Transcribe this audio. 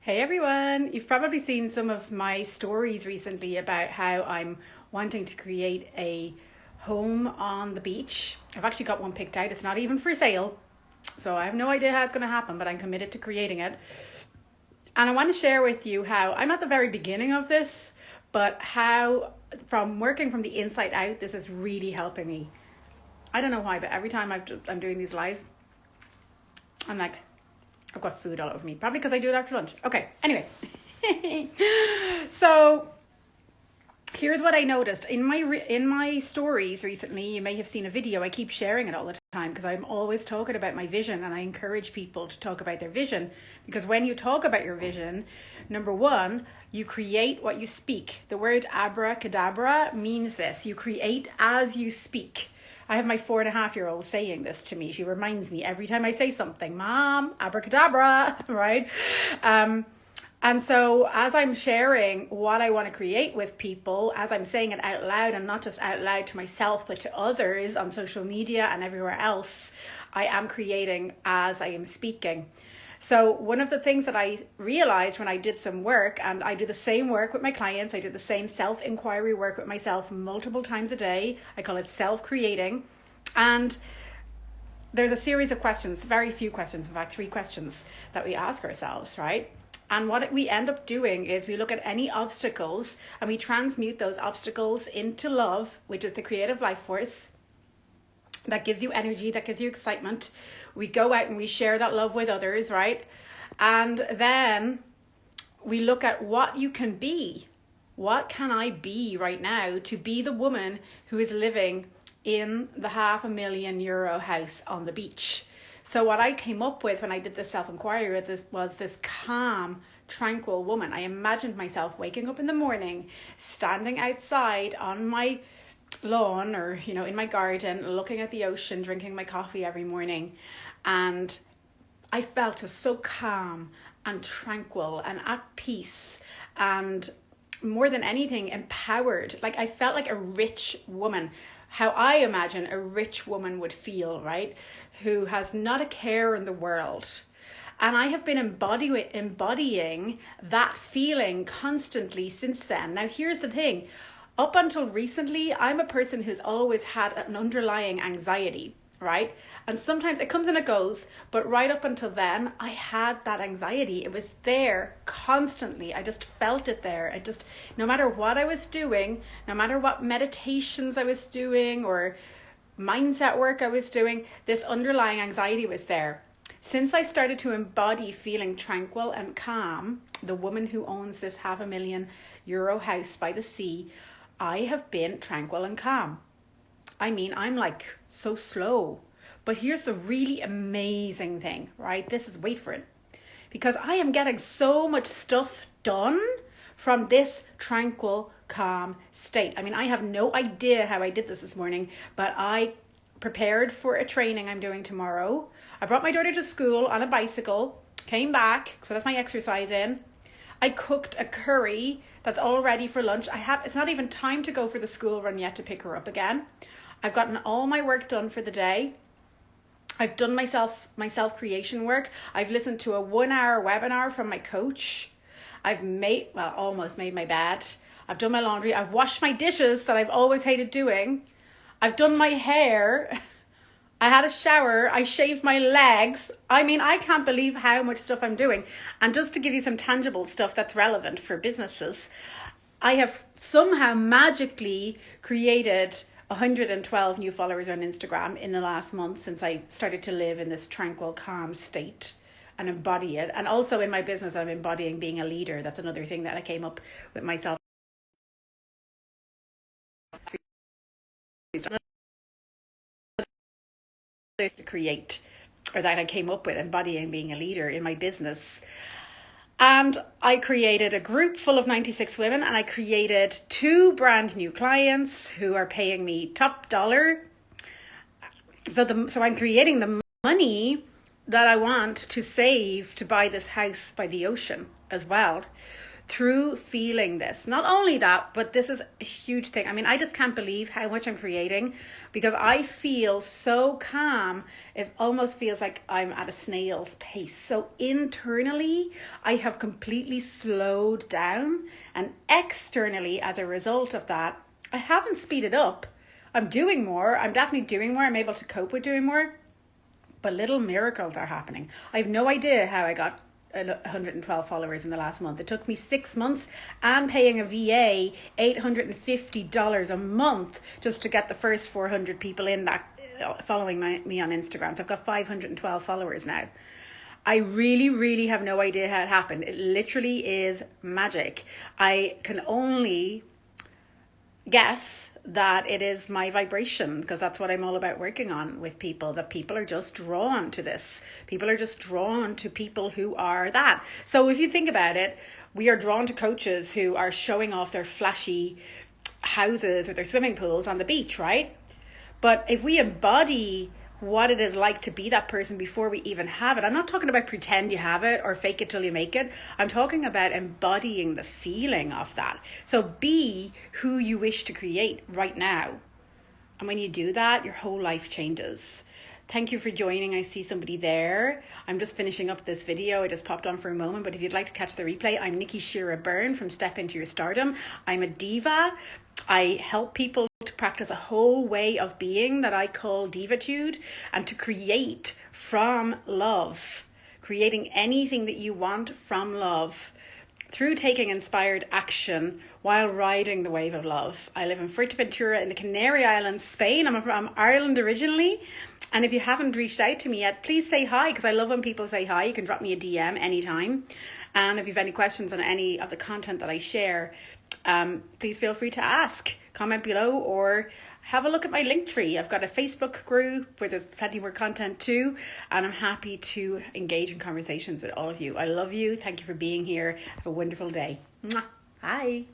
Hey everyone! You've probably seen some of my stories recently about how I'm wanting to create a home on the beach. I've actually got one picked out. It's not even for sale. So I have no idea how it's going to happen, but I'm committed to creating it. And I want to share with you how I'm at the very beginning of this, but how from working from the inside out, this is really helping me. I don't know why, but every time I'm doing these lives, I'm like, I've got food all over me. Probably because I do it after lunch. Okay, anyway. So here's what I noticed. In my stories recently, you may have seen a video. I keep sharing it all the time because I'm always talking about my vision, and I encourage people to talk about their vision. Because when you talk about your vision, number one, you create what you speak. The word abracadabra means this. You create as you speak. I have my 4.5-year-old saying this to me. She reminds me every time I say something, Mom, abracadabra, right? And so as I'm sharing what I want to create with people, as I'm saying it out loud, and not just out loud to myself, but to others on social media and everywhere else, I am creating as I am speaking. So one of the things that I realized when I did some work, and I do the same work with my clients, I do the same self-inquiry work with myself multiple times a day. I call it self-creating. And there's a series of questions, very few questions, in fact, 3 questions that we ask ourselves, right? And what we end up doing is we look at any obstacles and we transmute those obstacles into love, which is the creative life force that gives you energy, that gives you excitement. We go out and we share that love with others, right? And then we look at what you can be. What can I be right now to be the woman who is living in the €500,000 house on the beach? So what I came up with when I did this self-inquiry was this calm, tranquil woman. I imagined myself waking up in the morning, standing outside on my lawn or in my garden, looking at the ocean, drinking my coffee every morning, and I felt just so calm and tranquil and at peace, and more than anything empowered. Like I felt like a rich woman, how I imagine a rich woman would feel, right? Who has not a care in the world. And I have been embodying that feeling constantly since then. Now here's the thing. Up until recently, I'm a person who's always had an underlying anxiety, right? And sometimes it comes and it goes, but right up until then, I had that anxiety. It was there constantly. I just felt it there. No matter what I was doing, no matter what meditations I was doing or mindset work I was doing, this underlying anxiety was there. Since I started to embody feeling tranquil and calm, the woman who owns this €500,000 house by the sea, I have been tranquil and calm. I mean, I'm like so slow. But here's the really amazing thing, right? Wait for it. Because I am getting so much stuff done from this tranquil, calm state. I mean, I have no idea how I did this morning, but I prepared for a training I'm doing tomorrow. I brought my daughter to school on a bicycle, came back, so that's my exercise in. I cooked a curry that's all ready for lunch. It's not even time to go for the school run yet to pick her up again. I've gotten all my work done for the day. I've done my self-creation work. I've listened to a 1-hour webinar from my coach. I've almost made my bed. I've done my laundry. I've washed my dishes that I've always hated doing. I've done my hair. I had a shower. I shaved my legs. I mean, I can't believe how much stuff I'm doing. And just to give you some tangible stuff that's relevant for businesses, I have somehow magically created 112 new followers on Instagram in the last month since I started to live in this tranquil, calm state and embody it. And also in my business, I'm embodying being a leader. That's another thing that I came up with myself. To create, or that I came up with, embodying being a leader in my business. And I created a group full of 96 women, and I created 2 brand new clients who are paying me top dollar. So I'm creating the money that I want to save to buy this house by the ocean as well. through feeling this. Not only that, but this is a huge thing. I mean, I just can't believe how much I'm creating, because I feel so calm. It almost feels like I'm at a snail's pace. So internally, I have completely slowed down, and externally, as a result of that, I haven't speeded up. I'm doing more. I'm definitely doing more. I'm able to cope with doing more, but little miracles are happening. I have no idea how I got 112 followers in the last month. It took me 6 months and paying a VA $850 a month just to get the first 400 people in that following me on Instagram. So I've got 512 followers now. I really have no idea how it happened. It literally is magic. I can only guess that it is my vibration, because that's what I'm all about working on with people, that people are just drawn to this. People are just drawn to people who are that. So if you think about it, we are drawn to coaches who are showing off their flashy houses or their swimming pools on the beach, right? But if we embody what it is like to be that person before we even have it, I'm not talking about pretend you have it or fake it till you make it. I'm talking about embodying the feeling of that. So be who you wish to create right now. And when you do that, your whole life changes. Thank you for joining. I see somebody there. I'm just finishing up this video. I just popped on for a moment, but if you'd like to catch the replay, I'm Nicki Shira Byrne from Step Into Your Stardom. I'm a diva. I help people to practice a whole way of being that I call DIVATUDE, and to create from love, creating anything that you want from love through taking inspired action while riding the wave of love. I live in Fuerteventura in the Canary Islands, Spain. I'm from Ireland originally. And if you haven't reached out to me yet, please say hi, because I love when people say hi. You can drop me a DM anytime. And if you have any questions on any of the content that I share, please feel free to ask. Comment below or have a look at my link tree. I've got a Facebook group where there's plenty more content too, and I'm happy to engage in conversations with all of you. I love you. Thank you for being here. Have a wonderful day. Mwah. Bye.